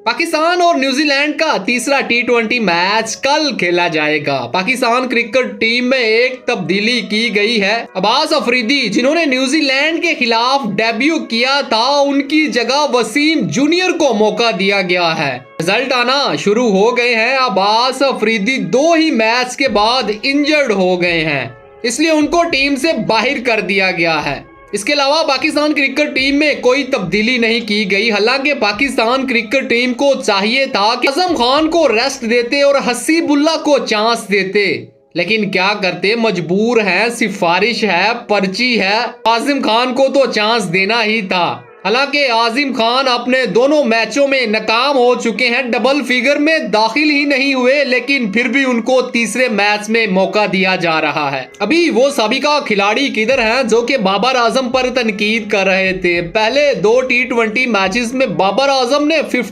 पाकिस्तान और न्यूजीलैंड का तीसरा टी20 मैच कल खेला जाएगा। पाकिस्तान क्रिकेट टीम में एक तब्दीली की गई है। अब्बास अफरीदी जिन्होंने न्यूजीलैंड के खिलाफ डेब्यू किया था, उनकी जगह वसीम जूनियर को मौका दिया गया है। रिजल्ट आना शुरू हो गए हैं। अब्बास अफरीदी 2 ही मैच के बाद इंजर्ड हो गए हैं, इसलिए उनको टीम से बाहर कर दिया गया है। इसके अलावा पाकिस्तान क्रिकेट टीम में कोई तब्दीली नहीं की गई। हालांकि पाकिस्तान क्रिकेट टीम को चाहिए था कि आजम खान को रेस्ट देते और हसीबुल्ला को चांस देते, लेकिन क्या करते, मजबूर है, सिफारिश है, पर्ची है, आजिम खान को तो चांस देना ही था। हालांकि आजिम खान अपने दोनों मैचों में नाकाम हो चुके हैं, डबल फिगर में दाखिल ही नहीं हुए, लेकिन फिर भी उनको तीसरे मैच में मौका दिया जा रहा है। अभी वो साबिका खिलाड़ी किधर हैं जो कि बाबर आजम पर तनकीद कर रहे थे? पहले 2 टी20 मैचेस में बाबर आजम ने 50